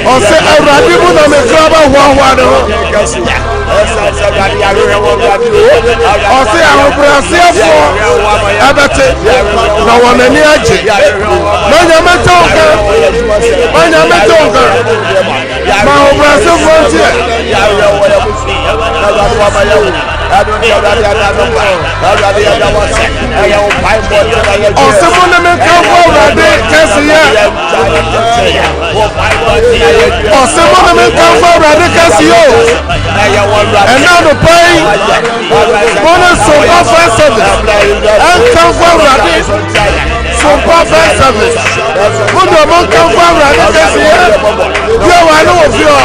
Ose awurade mu na me kraba hwa no. Ose ahobrasiafo abete na wonani agye. Manya metonka. Ma ahobrasiafo ntie. Osemo na me kraba awurade kesiye. Osemo na me kraba awurade kesiyo. And now the pay bonus Sompa service and come forward. Sompa service. Good among come forward. This year, you are no of you.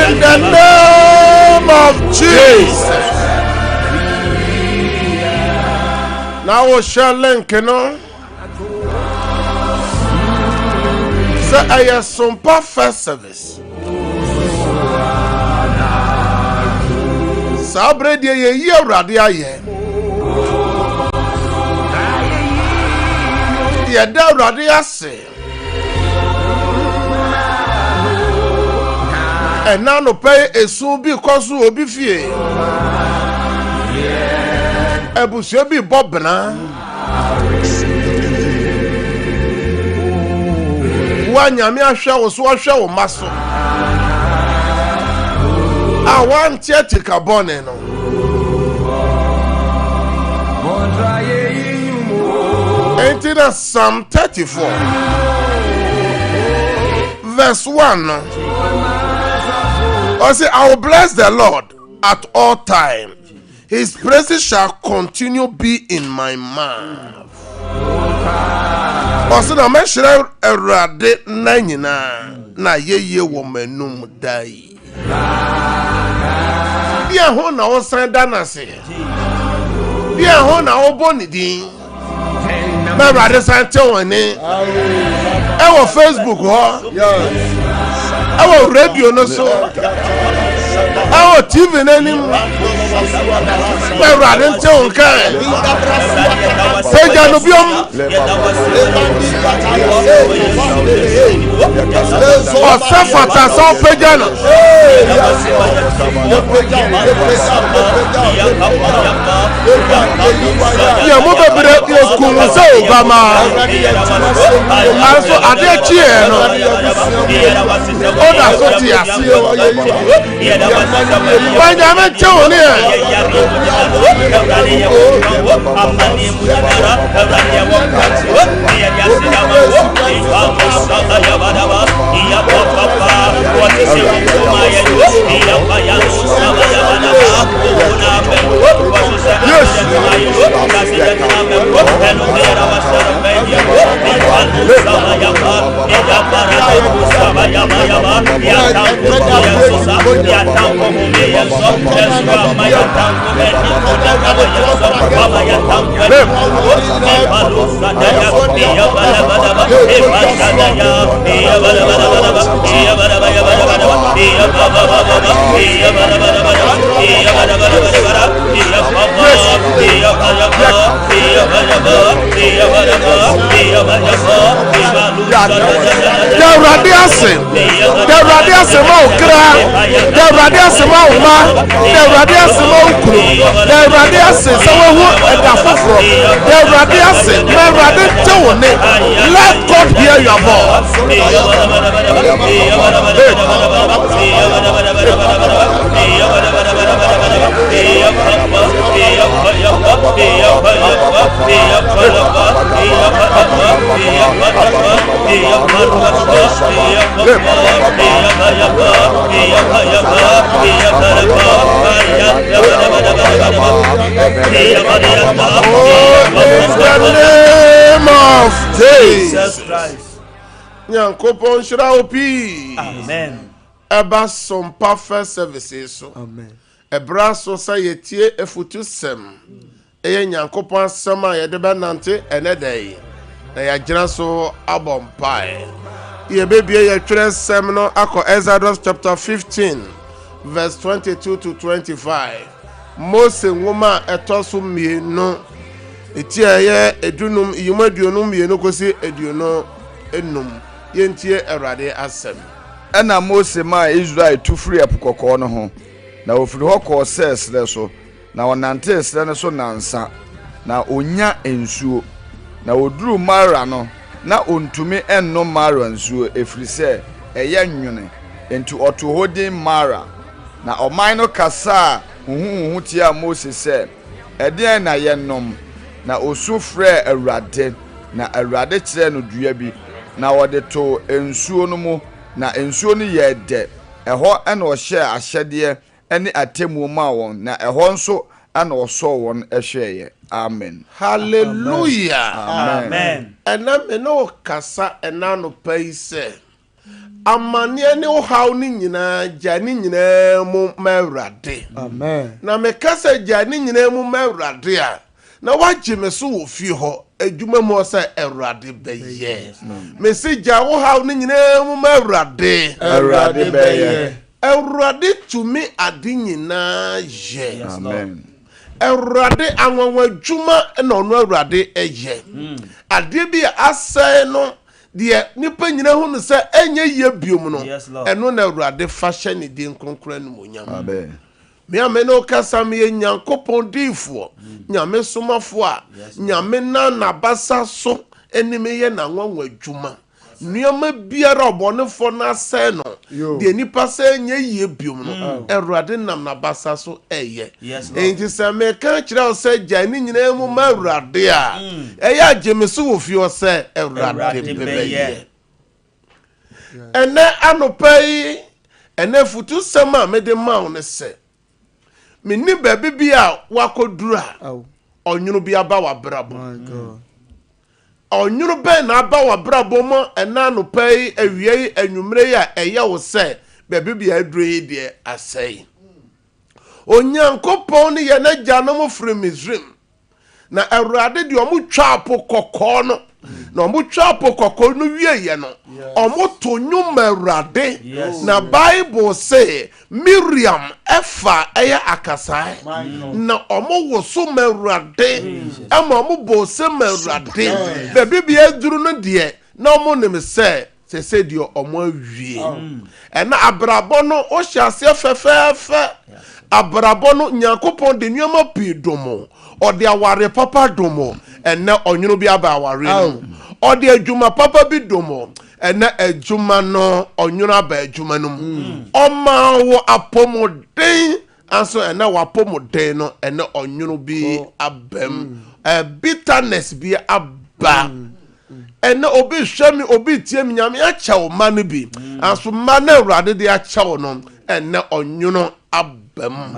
In the name of Jesus. Now we shall link, you know. So I have Sompa first service. Sabre de ye radia ye. Ye da radia se. And now no pay a soon be consul will be fear. A bush be bobna. One yamia show was one show muscle. I want you to cabone. Ain't it a Psalm 34 verse 1? I say, I will bless the Lord at all times. His praises shall continue be in my mouth. Also, na mention erade na ye womanum dai. Bia ho na o san dana se. Bia ho na o boni din. Me rade san te woni. E wo Facebook ho. Our radio no so. Our TV name. Where are they? Peja no biom. O safata so peja no. Ya mo bebere okun so Obama. Also ade chie no. Oda so ti asi. Benjamin Chone. Let God hear your voice. In the name of Jesus Christ. Nyankopon shira opi. Amen. Eba Sompa first services so. Amen. Ebra society efutu sem. Eye Nyankopon sama ye de benante enedai. Na ya gina so abompai. Ye bebie ye tire sem no akọ Exodus chapter 15 verse 22 to 25. Mose nwoma etoso mienu etia ye edunum yima duonum ye no kosi eduono enum yentie Awurade asem ena Mose ma Israel tu free apukoko no ho na ofiri ho ko ses le so na onante esre ne so nansa na onya ensuo na oduru Mara no na ontumi enno Mara nsuo efiri se eye nwune enti oto hodin Mara na oman no kasa huhu tia Mose se ede na yennom na osu frɛ Awurade na Awurade kyerɛ no dua bi na wɔde to ensuo no mu na ensuo no yɛ de ɛhɔ ɛna ɔhyɛ ahyɛdeɛ ɛne atemu ma wɔn na ɛhɔ nso ɛna ɔsɔ wɔn ɛhwɛɛ. Amen. Hallelujah. Amen. Ɛna me no kasa ɛna no pai sɛ amane ne ohaw ni nyinaa gya ni nyinaa mu Awurade. Amen. Na me kasa gya ni nyinaa mu Awurade a na wagye me so wo fi ho adwuma mu sɛ Awurade bɛyɛ. Me se gya ohaw ni nyinaa mu Awurade. Awurade bɛyɛ. Awurade tumi ade nyinaa yɛ. Amen. Awurade anwanwa adwuma na ɔno Awurade ɛyɛ. Ade bi asɛe no de nipa nyina hu no sɛ enye ye biom no ɛno na Awurade fa hyɛ ne din kronkron no monyam. Amen. Me ameno kasa me Nyankopɔn difo nyame somafo a nyame na nabasa so eni me ye na nwanwa adwuma nneɛma biara ɔbɔnefo na asɛe no de nipa sɛ enye ye biom no Awurade nam nabasa so ɛyɛ. Enti sɛ me ka kyerɛ wo sɛ gya ni nyina mu ma Awurade a ɛyɛ agyeme so wo fi wo sɛ Awurade bɛyɛ. Ɛnɛ anopa yi ɛnɛ futu sɛm a mede ma wo ne sɛ minni baabi bi a wakoduru a ɔnwunu bi aba wabrabo. Ɔnwunu bɛn na aba wabrabo mo ɛna anopa yi awie yi anwumre yi a ɛyɛ wo sɛ baabi bi aduru yi deɛ asɛe. Onyankopɔn ne yɛ n'agya no mo firi Misraim na Awurade de ɔmo twa apo kɔkɔɔ no na ɔmo twa apo kɔkɔɔ no wie yɛ no ɔmo to nnwom Awurade na Bible say Miriam ɛfa ɛyɛ akasae na ɔmo woso Awurade ɛma ɔmo bɔ se Awurade baabi bi aduru no deɛ na ɔmo nim sɛ sɛ deɛ ɔmo awie ɛna abrabɔ no o hyɛ aseɛ fɛfɛɛfɛ abrabɔ no Nyankopɔn de nneɛma pii domo ɔde aware papa domo ɛnɛ ɔnwunu bi aba aware no ɔde adwuma papa bi domo ɛnɛ adwuma no ɔnwunu aba adwuma no mu ɔma wo apɔmuden anso ɛnɛ wapɔmuden no ɛnɛ ɔnwunu bi abam bitterness bi aba ɛnɛ obi hwɛ mi obi tie mi nyame akyɛw ma no bi anso ma na Awurade de akyɛw no ɛnɛ ɔnwunu abam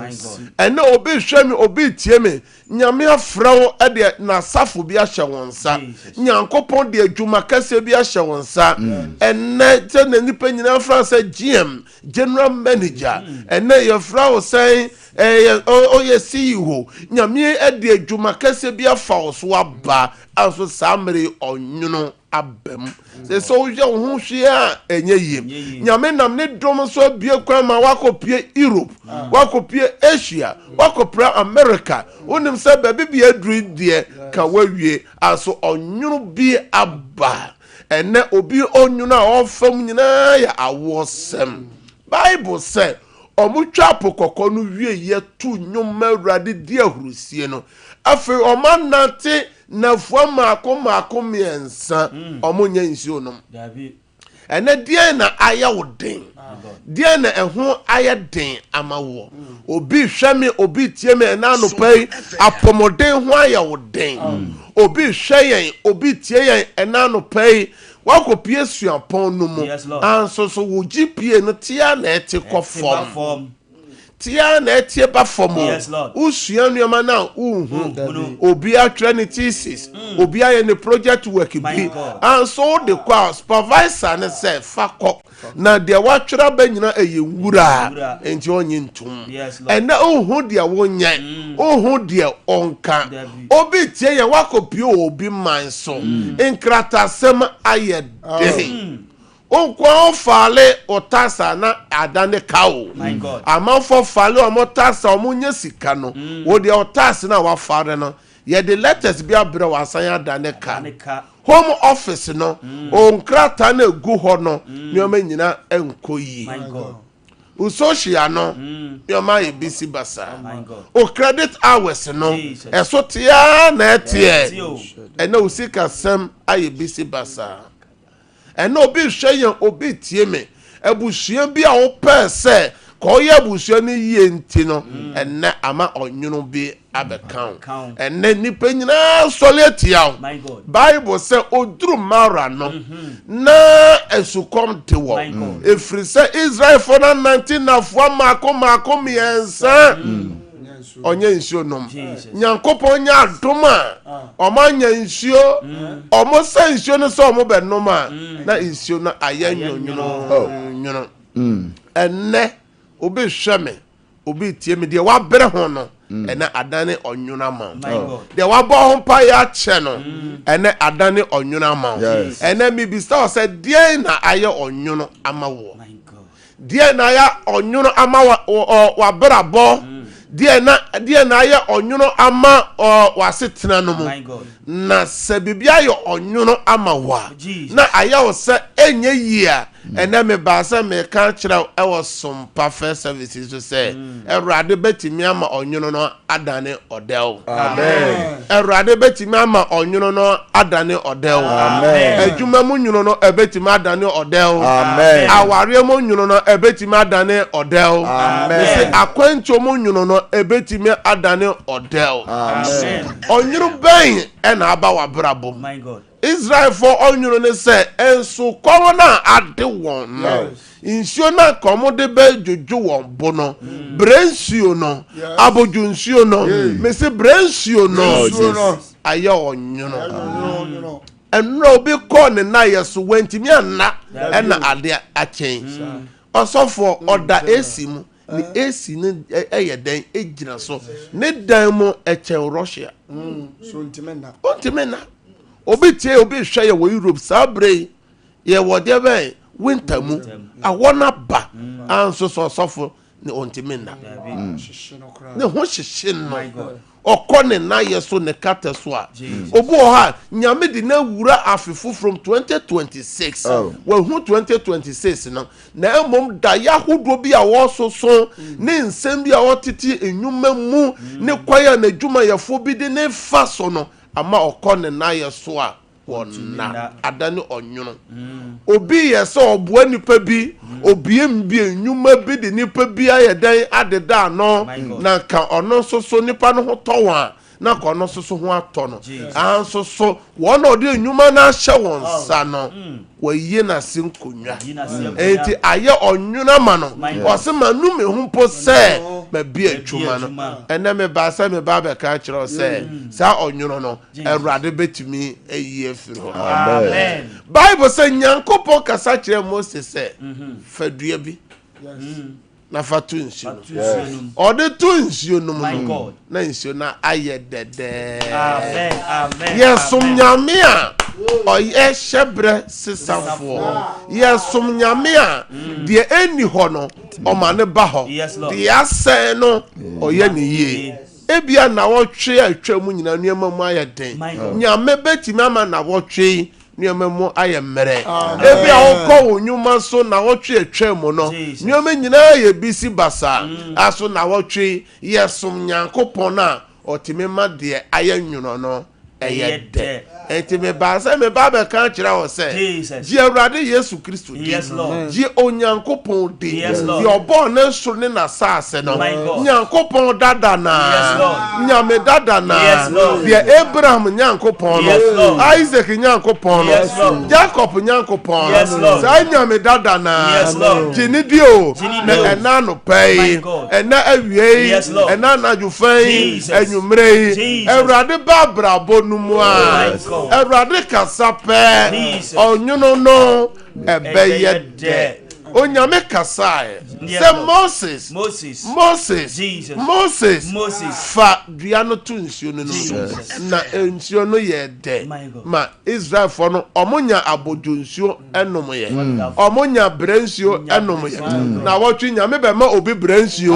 ɛnɛ obi hwɛ mi obi tie mi nyame afrɛ wo ɛde na safo bi ahyɛ wɔn nsa Nyankopɔn de adwuma kɛse bi ahyɛ wɔn nsa ɛnɛ sɛ na nipa nyinaa fra sɛ GM general manager ɛnɛ yɛ fra wo sɛ oyɛ CEO nyame ɛde adwuma kɛse bi afa wo so aba aso saa mmere ɔnwunu abam sɛ so wohwɛ wo ho hwee a ɛnyɛ yie nyame nam ne dom so abie kwan ma wakɔpie Europe wakɔpie Asia wakɔpra America wonim sɛ baabi bi aduru deɛ ka wawie aso ɔnwunu bi aba ɛnɛ obi ɔnwunu a ɔfam nyinaa yɛ awɔsɛm Bible sɛ ɔmo twa apo kɔkɔ no wie yɛ tu nnwom Awurade di ahurusie no afei ɔma nante na fua maako mmiɛnsa ɔmo nya nsuo nom ɛnɛ deɛ na ayɛ wo den deɛ na ɛho ayɛ den ama wo obi hwɛ me obi tie me ɛna anopa yi apɔmɔden ho ayɛ wo den obi hwɛ yɛn obi tie yɛn ɛna anopa yi wakɔpie suapɔn no mu anso so wo GPA no tia na ɛte kɔ fam tia na etie ba fomo usua nneɛma na uhu obi atwerɛ ne thesis obi ayɛ ne project work bi and so the kwa supervisor ne sɛ fakɔ na deɛ watwerɛ ba nyina ɛyɛ nwura enti onye ntum ɛna uhu deɛ wonyɛ uhu deɛ onka obi tie yɛ wakɔpie obi man so nkratasɛm ayɛ den Onkwa ofale otasa na adane kao. Amanfo fale omo tasa omo nye sika no. Wo de otasa na wafare no. ye the letters be abra wasan adaneka home office no onkrata na egu ho no nioma nyina enkoyi My God. Usoshia no nioma ye bisi basa o credit hours no eso tia na etie ena usika sem aye bisi basa ena obi hweyen obi tie me ebusua bi a wo pese ko ye abusua ni yie nti no ena ama onwunu bi abekan ena nipa nyina soletia Bible say oduru mara no na esukom te wo efri say Israel for 19 na fo mako miensa onye nsuo nom nyankopon nya adoma omanya nsuo omo sa nsuo no so omo benoma na nsuo na ayanwonwuno enne obi hweme obi tie me de wa bere ho no ene adane onwuna ma de wa bo ho pa ya che no ene adane onwuna ma ene mi bi sta say die na aye onwuno ama wo die na ya onwuno ama wa bere bo die na aye onwuno ama wasetena no mu na se bibia ye onwuno ama wa na aye wo se enye yia ene me ba se me kan kira e wo Sompa first services to say Erade betimi ama onwuno no adane odel amen Erade betimi ama onwuno no adane odel amen adwuma mu nwuno no ebetimi adane odel amen aware mu nwuno no ebetimi adane odel amen se akwancho mu nwuno no ebetimi adane odel amen onwunu ben ena aba wa brabo My God. Israel for onwunu ne se enso komo na ade won no insio na komo de be jojo won bo no brensio no aboju nsio no me se brensio no aye onwunu enro obi ko ne na yeso wantimi anna ena ade achen osofo oda esimu ni esi ni eyeden ejina so ne dan mu echen Russia so ntimena obi tie obi hwe ye wo Europe sabre ye wo de ben winter mu awona ba anso so sofo ni ontimena ne ho hyehye no okone na yeso ne kata so a obo ha nyame di na wura afefu from 2026 we hu 2026 no na emom da ya hodo bi a wo soso ne nsem bi a wo tete enwuma mu ne kwaya na dwuma yefo bi de ne fa so no ama okone na yeso a wonna adane onwuno obi yese oboa nipa bi obiem bi enwuma bi de nipa bi ayedan adeda no na ka ono soso nipa no ho towa na ka ono soso ho ato no anso so wona ode enwuma na hye won sa no waye na sinkonwa enti aye onwuna ma no ose manu me hu po se ma bi atwuma no ene me ba se me ba be ka kire se sa onwuno no Erade betimi eyi afiri ho amen Bible say nyankopon kasa kire Moses se fadua bi na fatu nsio ode tu nsio no mu na nsio na aye dede amen yesum nyame a oye shebre sisafo yesum nyame a de eni ho no o ma ne ba ho de ase no oye ne yie ebia na wo twe atwa mu nyina nuema mu aye den nyame betimi ama na wo twe nuema mu aye mere ebia wo ko onwuma so na wo twe atwa mu no nuema nyina ye bisi basa aso na wo twe yesum nyankopon na otimi ma de aye nwuno no eye de enti me ba se me ba be kan kira wo se ji Awurade Yesu Kristo ji onyankopon de di obo na so ne na saase no nyankopon dada na nyame dada na di Abraham nyankopon no Isaac nyankopon no Jacob nyankopon no sa nyame dada na ji ni dio na ena no pay ena awie ena na jufan enwumre Awurade ba brabo no mu a Erade kasape onwuno no ebeye de onyame kasae se Moses fa dua no to nsuo no na nsuo no ye de ma Israel for no omonya abojo nsuo enom ye omonya brensuo enom ye na wotwe nyame be ma obi brensuo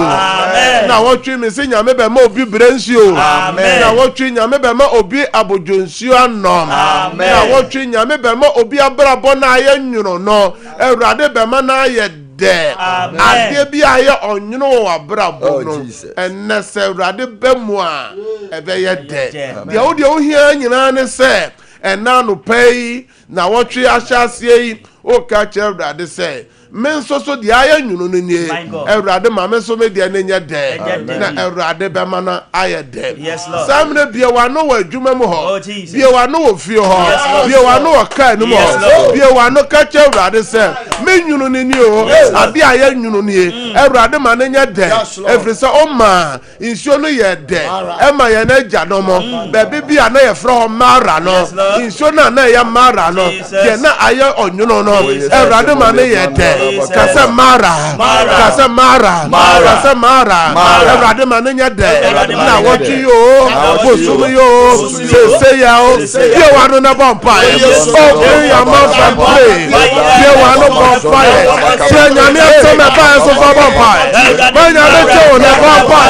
na wotwe me se nyame be ma obi brensuo na wotwe nyame be ma obi abojo nsuo anom na wotwe nyame be ma obi abrabo na aye nwuro no Ewurade be ma na aye de ade bi aye onwuno wa brabo no enne se Ewurade be mu a ebe ye de de wo de ohia nyina ne se enna no pay na wotwe ahyasie yi o ka che Ewurade se men so de aye nwuno no nie Ewurade ma men so me de ne nya de na Ewurade be ma na aye de samne bia wa no wa adwuma mu ho bia wa no wo fie ho bia wa no wa ka no mo bia wa no ka che Ewurade se me nwuno ne ni o ade aye nwuno nie Ewurade ma ne nya de efri se o ma nsuo no ye de e ma ye na gya no mo be bia na ye fro ho mara no nsuo na ye mara no ye na aye onwuno no Ewurade ma ne ye de kase mara Ewurade ma ne nya de na wotwi yo bosum yo se ya o ye wa no na bompa open your mouth and pray ye wa no bompa ye nyame so me ba so for bompa ma nyame cho na bompa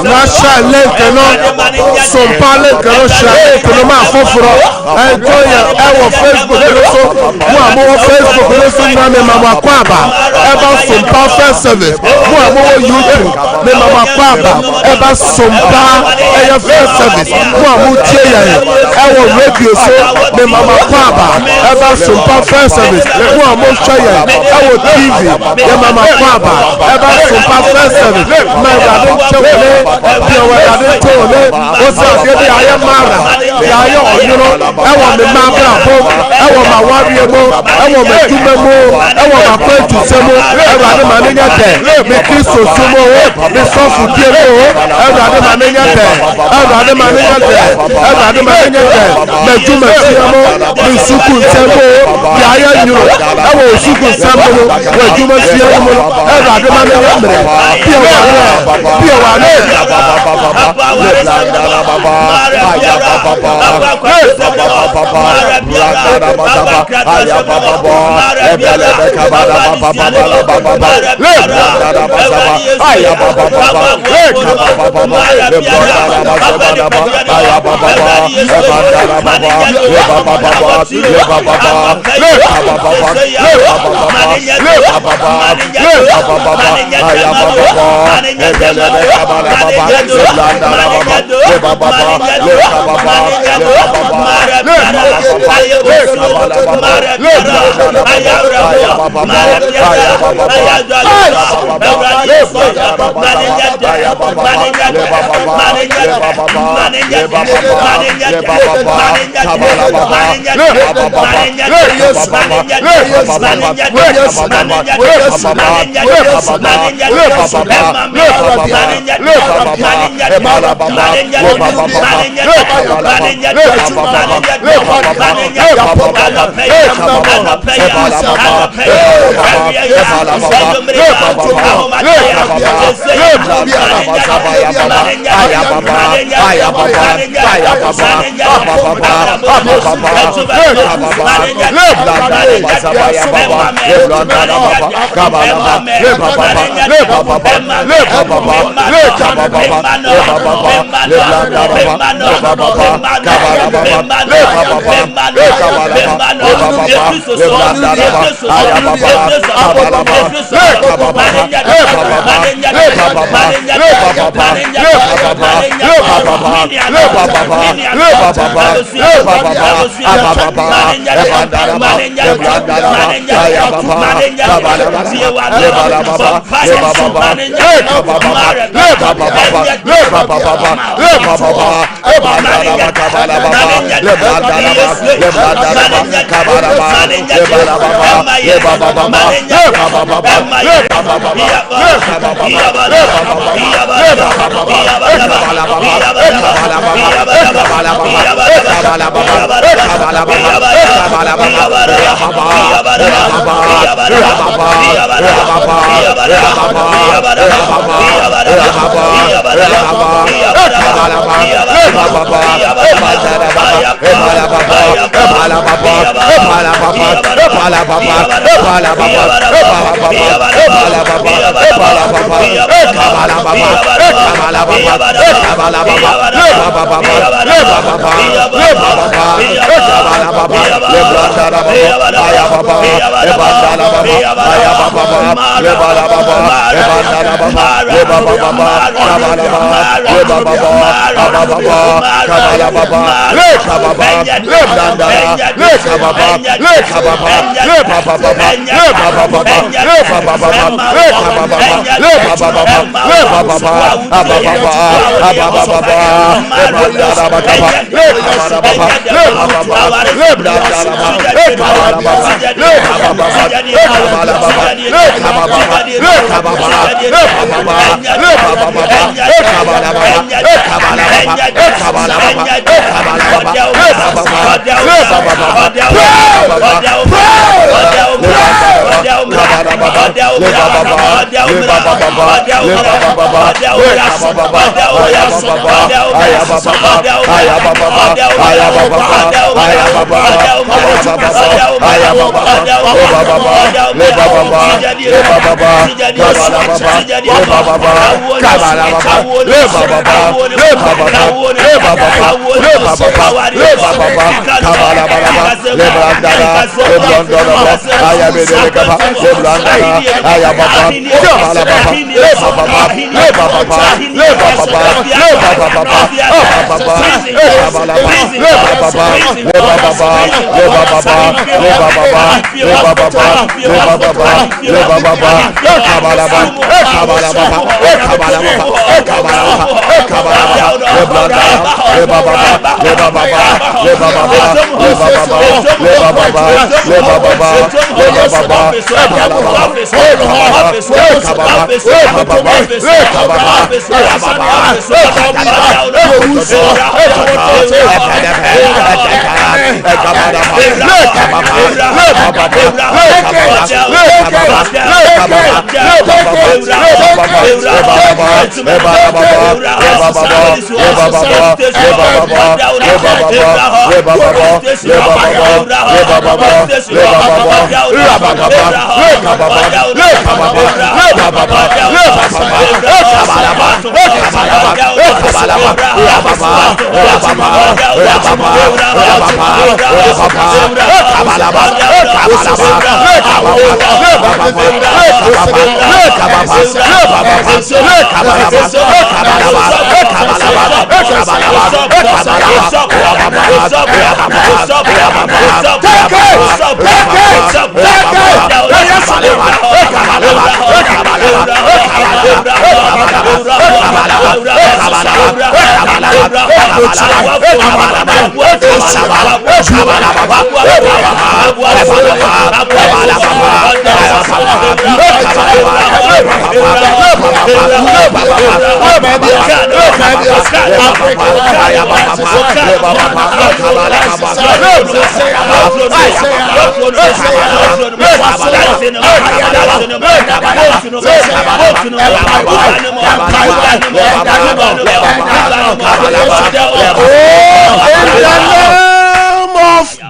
Masha lente no Sompa lente no share to ma foforo enjoy our Facebook so mo amo Facebook so na me mama kwaba eba Sompa first service mo amo YouTube me mama kwaba eba Sompa eya first service mo amo tie ya our radio so me mama kwaba eba Sompa first service mo amo share our TV me mama kwaba eba Sompa first service my brother chewele biawade tole o sa de bi aye mara ya aye onuro ewo me ma bra bo ewo ma wari mo ewo me tume mo ewo ma kwetu semo Ewurade ma ne nya de me Kristo sumo me sofu die mo Ewurade ma ne nya de Ewurade ma ne nya de Ewurade ma ne nya de me tume semo me suku semo ya aye nyuro ewo suku semo we tume semo Ewurade ma ne nya mre pia wa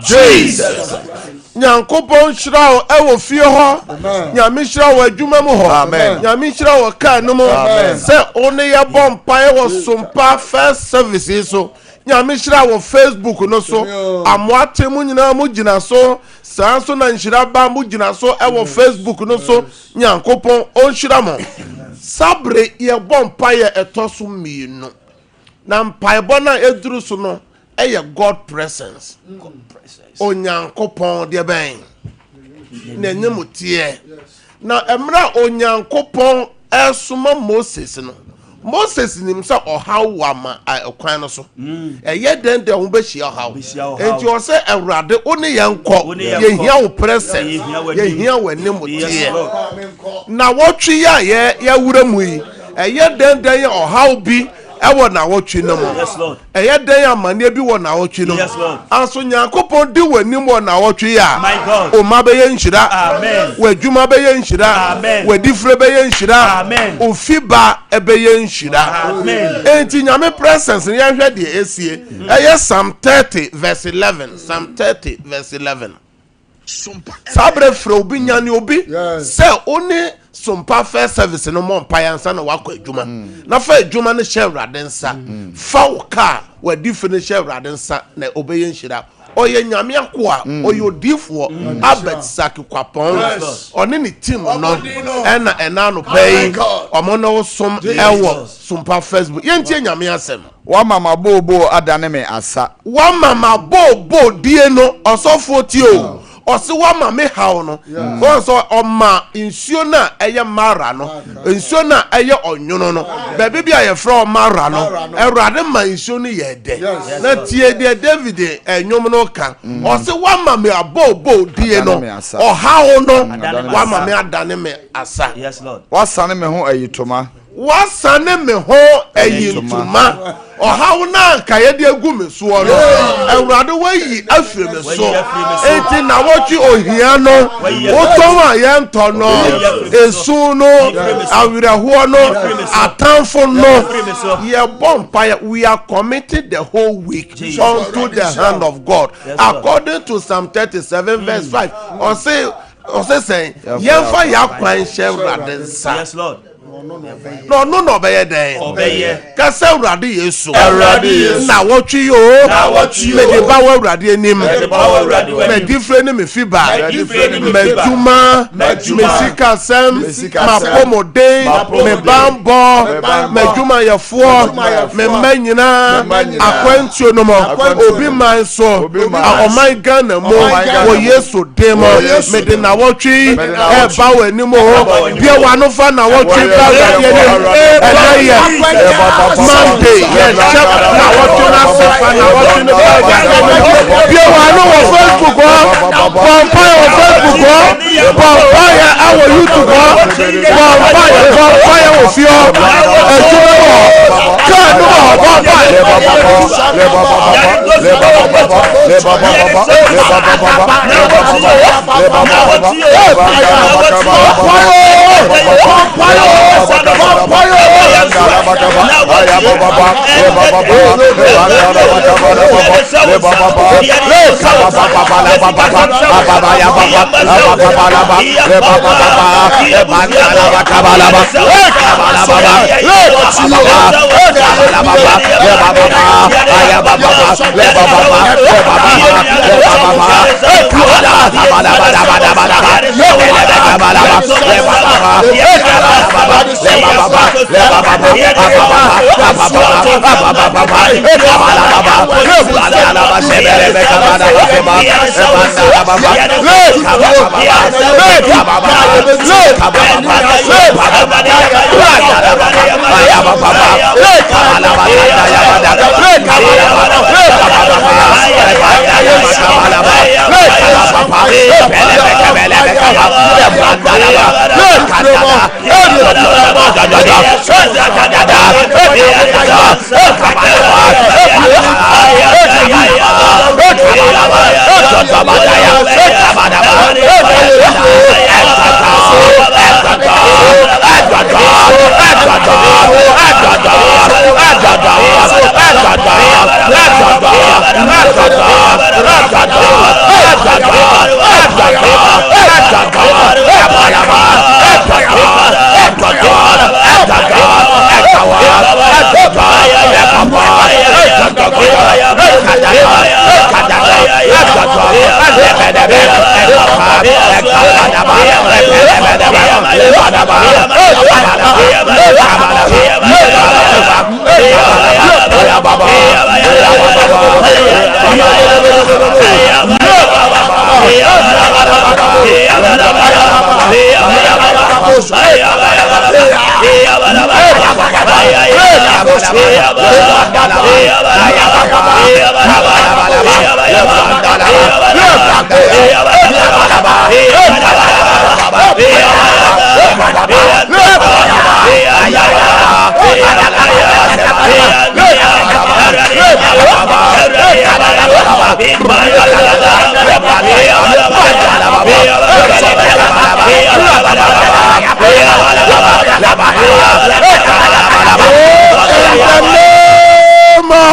Jesus. Nyankopon shirawo ewo fie ho nyame shirawo adwuma mu ho nyame shirawo ka no mu se one ye bompa ewo Sompa first service so nyame shirawo Facebook no so amoate mu nyina mu gina so sanso na nshira ba mu gina so ewo Facebook no so Nyankopon on shira mo sabre ye bompa ye etoso mienu na mpaebo na eduru so no eye God presence Onyankopon de ben na nyemutie na emra Onyankopon esuma Moses no Moses nim say ohaw wama okwan no so eye den de ho be hia ohaw enti o say Awurade oni yenko ye hia wo present ye hia wanim tie na wotwe ya wura mu yi eye den den ye ohaw bi ewo na wotwe no mo eye den amane bi wo na wotwe no anso Nyankopɔn di wanim wo na wotwe ya o ma be ye nhira amen wadwuma be ye nhira amen wadifre be ye nhira amen ofiba ebe ye nhira amen enti nyame presence ye hwɛ de esie eye Psalm 30 verse 11 Psalm 30 verse 11 sabre fre obi nyane obi se oni Sompa first service no mo mpa yansa na wakɔ adwuma na fa adwuma no hyɛ Awurade nsa fa wo car wadi finish Awurade nsa na obeye nhira oye nyame akoa oye odifo Albert Sackey Kwapong oni ni team no ena no pay omo no som ewo Sompa Facebook yentie nyame asem wa mama bobo adane me asa wa mama bobo die no osofo ti o osi wa mama hawo no so oma nsuo na eye mara no nsuo na eye onyono no bebe bia ye fra mara no Awurade ma nsuo no ye de na tie de David enyom no ka osi wa mama bobo die no o hawo no wa mama adane me asa yes lord wa sane me ho ayitoma wasane me ho ayintuma ohaw na ka ye de agu me so no Awurade wayi afire me so enti na wochi ohia no woton a ye nto no esu no awiraho no atamfo no ye bompa we are committed the whole week unto the hand of God according to Psalm 37 verse 5 or say yemfa yakwan Awurade nsa yes lord no be den ka se Awurade Yesu na wotwi yo me de ba Awurade anim me different me fiba me duma me sika sem ma pomoden me bambo me duma yefo me manyina akwantuo no mo obi man so o my Ghana mo wo Yesu demo me de na wotwi e ba wanim ho bia wano fa na wotwi Monday, check now what you not say now what you know. You are no Facebook Ompa Facebook Ompa our YouTube Ompa of your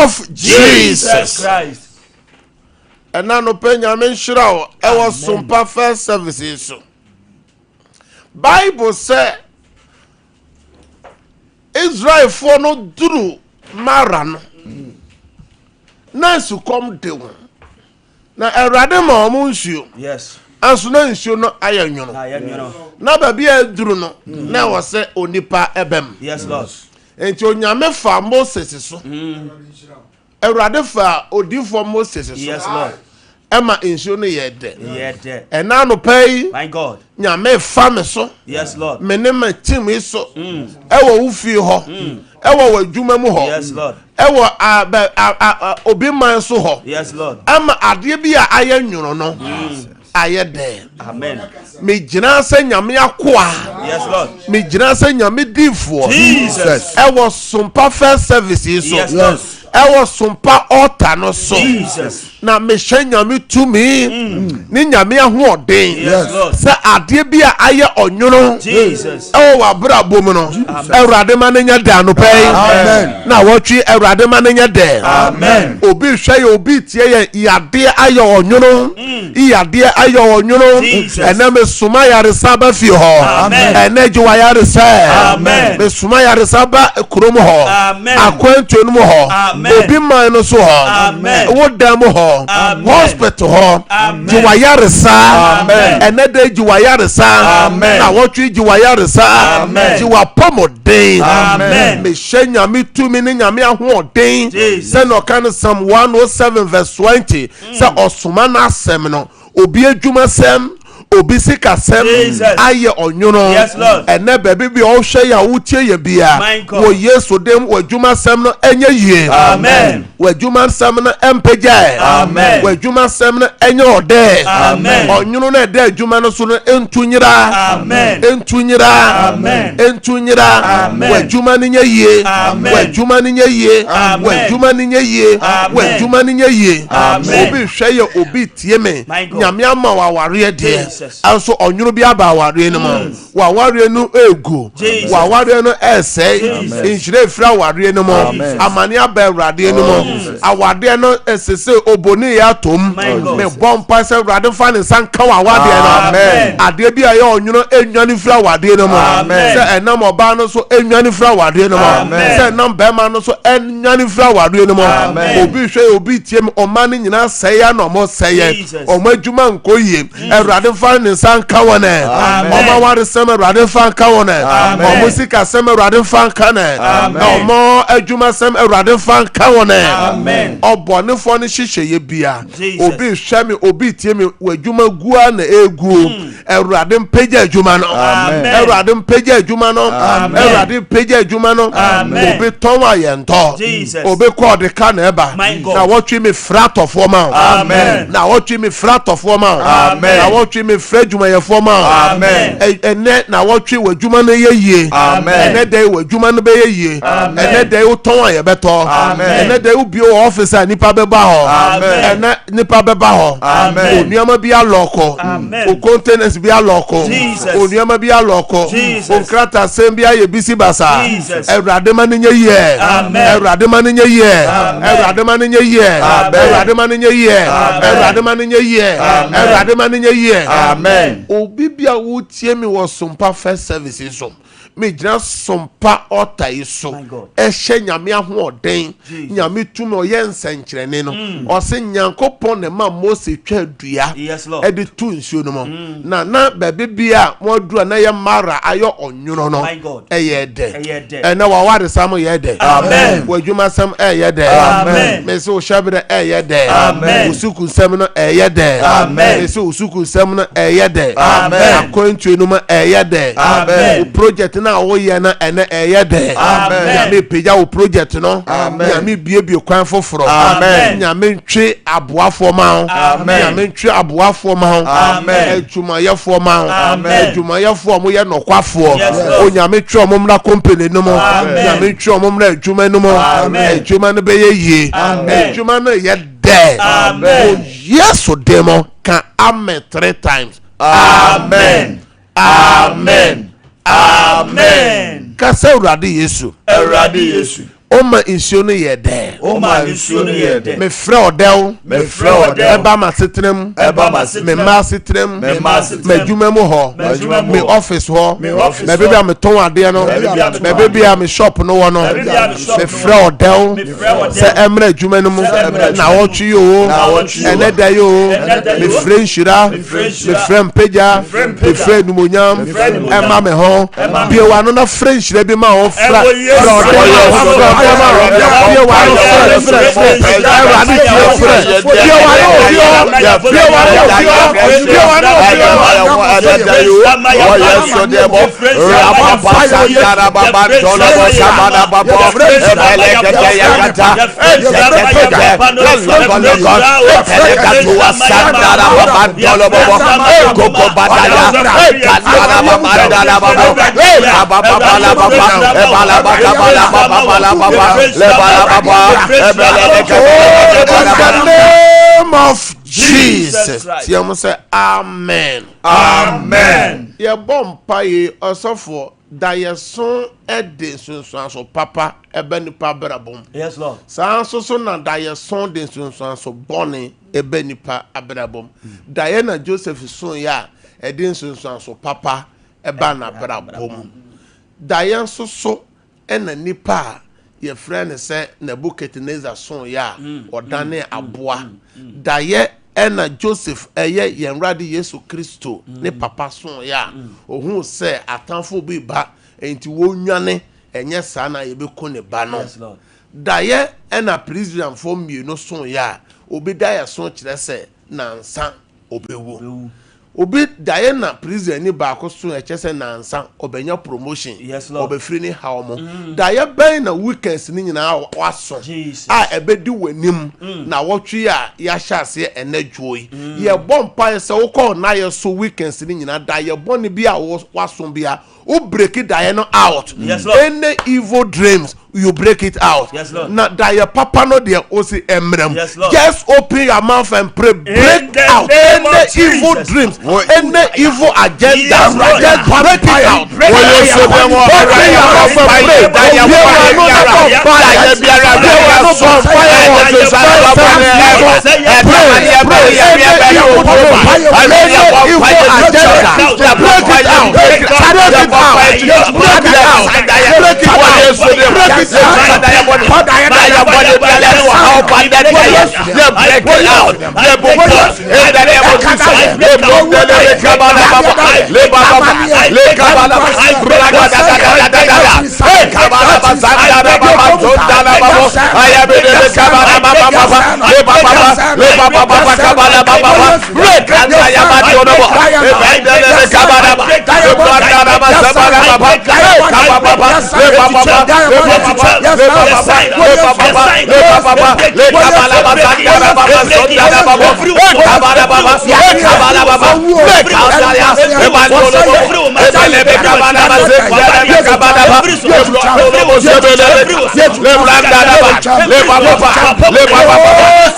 Of Jesus Christ. And now no penya menshira e was Sompa first services so. Bible say Israel for no duru maran. Na su come de won. Na erade ma omo nsuo. Yes. Anso na nsuo no ayanwono. Na ba bia duru no na wo se onipa ebem. Yes Lord. Enti onyame fa Moses so. Erade fa odifo Moses so. Yes Lord. Emma nsuo no ye de. Ye de. And now no pay. My God. Nyame fa me so. Yes Lord. Me ne ma tim so. Ewo ufi ho. Ewo wadwuma mu ho. Yes Lord. Ewo obi man so ho. Yes Lord. Ama ade bia ayanwuno no. Aye de. Amen. Me jina se nyame akoa. Yes Lord. Me jina se nyame difo. Jesus. Ewo Sompa first services so. Yes Lord. Ewo Sompa altar no so. Jesus. Na me nyame to me. Ni nyame ahoden. Yes Lord. Se ade bia aye onwono. Jesus. Ewo wabra bom no. Ewrade ma nya da no pay. Amen. Na wotwi ewrade ma nya de. Amen. Obi hwe obi tie ye yade aye onwono. Yade aye onwono. Ena me suma yare saba fi ho. Amen. Ena jiwa yare sa. Amen. Me suma yare saba kurom ho. Amen. Akwantu no ho. Obi man no so ho. Amen. Wodam ho. Hospital ho. Jiwa yare sa. Amen. Ena de jiwa yare sa. Amen. Na wotwi jiwa yare sa. Amen. Jiwa pomodin. Amen. Me shenya mi tu mi ni nyame ahoden. Se no kan Psalm 107 verse 20. Se osuma na asem no. Obi adwuma sem obi sika sem aye onyono. Yes Lord. Ene baby bi o hwe ya wutie ye bia wo Yesu dem wadwuma sem no enye yie. Amen. Wadwuma sem no empeja. Amen. Wadwuma sem no enye ode. Amen. Onyono na de adwuma no so no entunyira. Amen. Entunyira. Amen. Entunyira. Amen. Wadwuma ni nye yie. Amen. Wadwuma ni nye yie. Wadwuma ni nye yie. Wadwuma ni nye yie. Obi hwe ye obi tie me nyame ama wa ware de. Also onyono bi aba ware no mo wa ware no egu wa ware no ese injire fra ware no mo amane aba awrade no mo awade no esese oboni ya tom me bompa se awrade fa ne sanka wa wade no ade bi aye onyono enwani fra wade no mo se enam oba no so enwani fra wade no mo se enam bema no so enwani fra wade no mo obi hwe obi tie me omane nyina seya no mo seye omadwuma nkoyie awrade fa ne sanka wona oma ware sema awrade fa nka wona omo sika sema awrade fa nka na omo adwuma sema awrade fa nka wona obonefo ne hyehyeye bia obi hwe me obi tie me wadwuma gua na egu awrade mpagya adwuma no awrade mpagya adwuma no awrade mpagya adwuma no obi ton ayento obi ko de ka na eba na wotwe me frat of woman na wotwe me frat of woman na wotwe me frajuma ye forma ene na wotwe wadwuma no ye yie ene dey wadwuma no be ye yie ene dey uton aye beto ene dey ubi officer nipa beba ho ene nipa beba ho oniama bi aloko o containers bi aloko oniama bi aloko o krata sem bi aye bisi basa ewrade ma nye yie ewrade ma nye yie ewrade ma nye yie ewrade ma nye yie ewrade ma nye yie ewrade ma nye yie amen. Obibia wutie mi wo Sompa first services so me jina Sompa altar iso ehye nyame ahoden nyame tumi oye nsenkyerene no o se nyankopon ne ma Moses twa dua edi tu nsuo no mo na bebe bia mo dua na ye mara ayo onwono no eye de na wa ware sam ye de amen wadwuma sam eye de amen me se o shabere eye de amen usuku sam no eye de amen me se usuku sam no eyede. Amen. Akwantu no ma eyede. Amen. Project na wo ye na ene eyede. Amen. Nyame peja wo project no. Amen. Nyame biebie kwan foforo. Amen. Nyame ntwe aboafo ma ho. Amen. Nyame ntwe aboafo ma ho. Amen. Adwumayefo ma ho. Amen. Adwumayefo mo ye nokwafo. Yes, O nyame twe omomra company no mo. Nyame twe omomra adwuma no mo. Adwuma no be ye. Adwuma no ye de. Amen. Yes, so demo can amen 3 times. Amen. Amen. Amen. Kasa uradi Yesu. Eradi Yesu. Oma insuo no ye de. Oma insuo no ye de. Me frɛ odel. Me frɛ odel. Eba ma setrem. Eba ma setrem. Me ma setrem. Me ma setrem. Me dwuma mu ho. Me office ho. Me office. Me baby am ton ade no. Me baby am shop no wo no. Me frɛ odel. Se emre dwuma no mu. Na wo twi yo. Ene da yo. Me frɛ nshira. Me frɛ mpeja. Me frɛ numonyam. Ema me ho. Bi wa no na frɛ nshira bi ma ho fra. In the name of Jesus. You say amen. Amen. Ye bompa ye osofo da ye son ede so papa ebe nipa brabom. Yes, Lord. San so na da ye son de so boni ebe nipa abrabom. Da ye na Joseph son ya ede so papa eba na brabom. Da ye so ena nipa ye friend say Nebuchadnezzar son ya odane aboa. Da ye ena Joseph eye yenrade Yesu Kristo ne papa son ya ohun se atanfo bi ba enti wonwane enye sa na ye beko ne ba no. Yes, Lord. Da ye ena president for mienu son ya obi da ye son kire se nansa obewu. Obi da ye na president ni ba ko son eche se nansa obenya promotion. Yes, Lord. Obefiri ni hawo da ye ben na weekends ni nyina waso a ebedi wanim na wotwe a ya hyase enadwoi ye bompa se wo call na ye so weekends ni nyina da ye boni bi a waso bia o break it no out. Yes, Lord. Any evil dreams you break it out. Yes, Lord. Na da ye papa no de o si emrem. Yes, Lord. Just open your mouth and pray, break out any evil dreams, any evil agenda. Yes, Lord. Just break it out. Break it out. Open your mouth and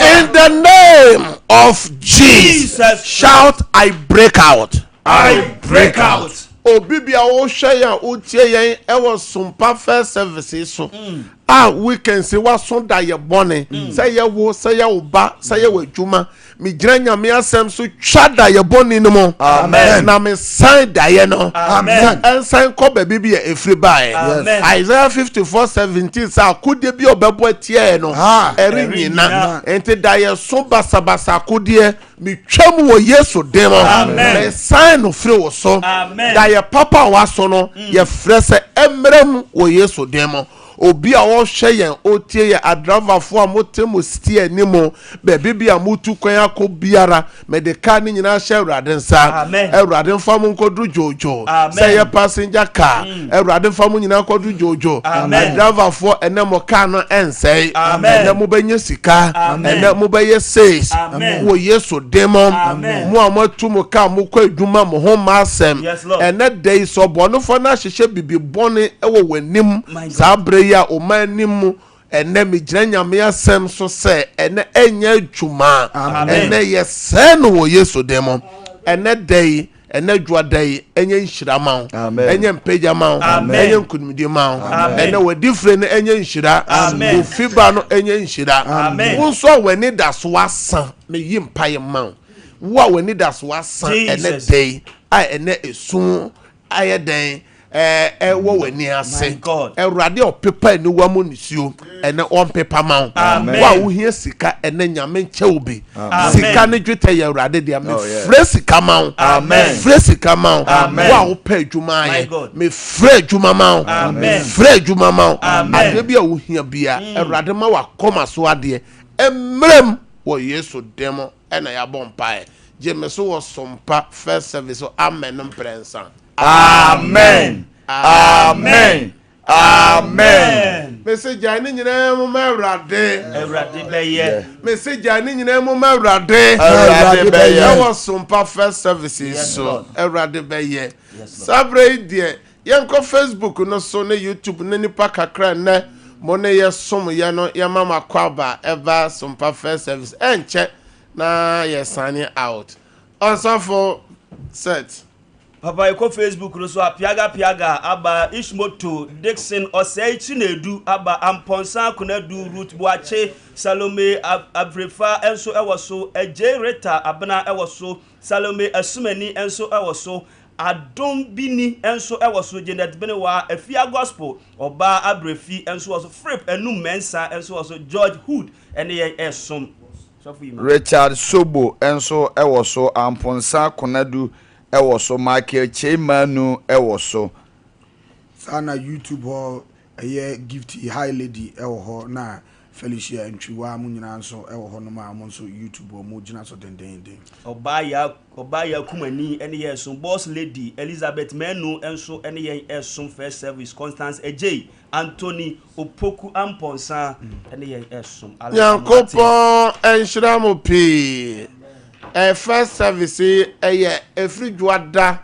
in the name of Jesus, shout, I break out. I break out. Obibia wo hwe ya otie yen e wo Sompa first services so we can say wa so da ye bone say ye wo say ye oba say ye wadwuma me granya me asem so twa da ye bone no mo. Amen. Na me sign da ye no. Amen. En sign ko ba bibia efri bae. Isaiah 54:17 sa akode bi obebo atie no erinyina enti da ye so basabasa akode me twam wo Yesu demo me sign no free wo so da ye papa wa so no ye frɛ sɛ emrem wo Yesu demo obi a wɔhwɛ yɛn otie yɛ adravafoɔ a mote mo siti animo baabi bi a motu kwan akɔ biara mede ka ne nyinaa hyɛ awurade nsa awurade mfa mo nkɔduru dwoodwoo sɛ yɛ passenger car awurade mfa mo nyinaa kɔduru dwoodwoo adravafoɔ ɛnɛ mo car no ɛnsɛe ɛnɛ mobɛnya sika ɛnɛ mobɛyɛ sales wɔ yesu demo mo a moatu mo car mokɔ adwuma mo ho ma asɛm ɛnɛ dɛyi sɛ ɔbɔnefoɔ no ahyehyɛ bibi bɔne ɛwɔ w'anim saa berɛ yi a ɔma anim mu ɛnɛ megyina nyame asɛm so sɛ ɛnɛ ɛnyɛ adwuma ɛnɛ yɛsɛe no wɔ yesu demo ɛnɛ dɛyi ɛnɛ dwada yi ɛnyɛ nhyira ma wo ɛnyɛ mpagya ma wo ɛnyɛ nkonimdie ma wo ɛnɛ wadi fire no ɛnyɛ nhyira ofi ba no ɛnyɛ nhyira wo nso a w'ani da so asa meyi mpaeɛ ma wo wo a w'ani da so asa ɛnɛ dɛyi a ɛnɛ esu ayɛ dɛn ɛwɔ w'ani ase awurade ɔpepa aniwa mu nisuo ɛnɛ ɔmpepa ma wo wo a wohia sika ɛnɛ nyame nkyɛ wo bi sika ne dwetɛ yɛ awurade deɛ mefrɛ sika ma wo mefrɛ sika ma wo wo a wopɛ adwuma ayɛ mefrɛ adwuma ma wo mefrɛ adwuma ma wo adeɛ bi a wohia bia awurade ma wakɔma so adeɛ mmerɛm wɔ yesu dɛm ɛna yɛabɔ mpaeɛ gye me so wɔ Sompa first service so amen no mprɛnsa amen amen amen message ani nyina mu ma awurade bɛyɛ message ani nyina mu ma awurade bɛyɛ wɔ Sompa first services so awurade bɛyɛ sabre die yɛnkɔ Facebook no so ne YouTube ne nipa kakra nɛ mo ne yɛ som yɛ no yɛ mama kwaba eba Sompa first service ɛnkyɛ na yɛ signing out ɔsafo set Papa eko Facebook no so apiaga aba Ishmoto Dixon Osei Chinedu aba Amponsa Kunadu Ruth Boache Salome Abrefa enso ewo so Eje Reta abna ewo so Salome Asumani enso ewo so Adom Bini enso ewo so Janet Benewa Efia Gospel Oba Abrefi enso was Frip enu Mensa enso was George Hood ene ye esom Richard Sobo enso ewo so Amponsa Kunadu ewo so Michael Chemanu ewo so sana YouTube ho eye gift high lady ewo ho na Felicia Ntwiwa mu nyina nso ewo ho no ma mo nso YouTube ho mo gina so denden obaya kumani ene ye so boss lady Elizabeth Menu enso ene ye esom first service Constance Ejay Anthony Opoku Amponsa ene ye esom Yankopon enhira mo pi first service eye efridwada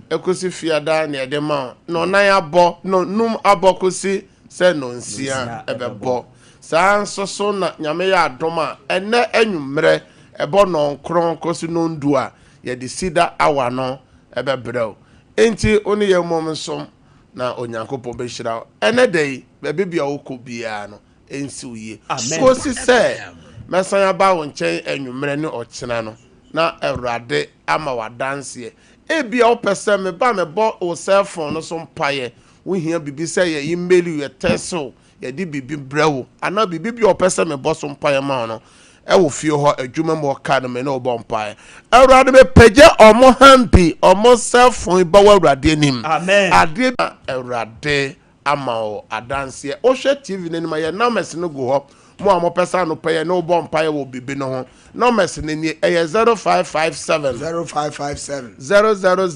ekosi fiada ne edema no nan abo no num abokosi se no nsia ebebo saa nsoso na nyame ya adoma ene anwumre ebo no nkron kosi no ndu a ye de sida awa no ebebrew enti oni ye momsom na onyankopon be hira ene dey be bia okobia no ensi uye kosi se mesan aba wo nchen anwumre ne ochena no na awurade ama wadanse ebia opese me ba me bo o cell phone no so mpaye wo hia bibi se ye email ye teso ye di bibi brewo ana bibi bi opese me bo so mpaye ma no e wo fie ho adwuma mo ka no me na obo mpaye awurade be page omo hampi omo cell phone ba wa awurade anim amen ade awurade ama o adanse o hwe TV ne ma ye numbers no go ho mo amopesa no pay no bomb pay wo bibi no ho numbers ne ni 0557 0557 000 000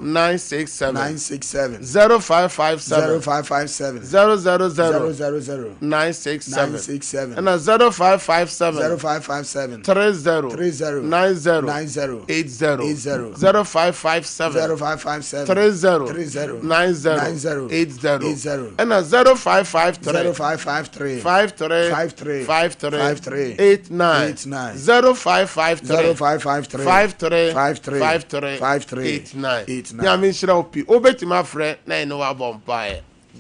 967 967 0557 0557 000 000 967 and 0557 0557 30 90 80 0557 0557 30 90 80 and 0553 0553 53 89 0553 89 Yamin Shropi Obetima Fred 9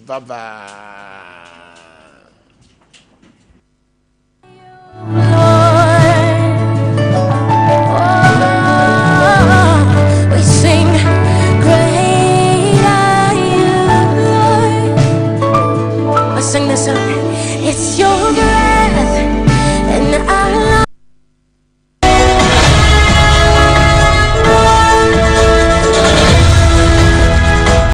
Bye bye.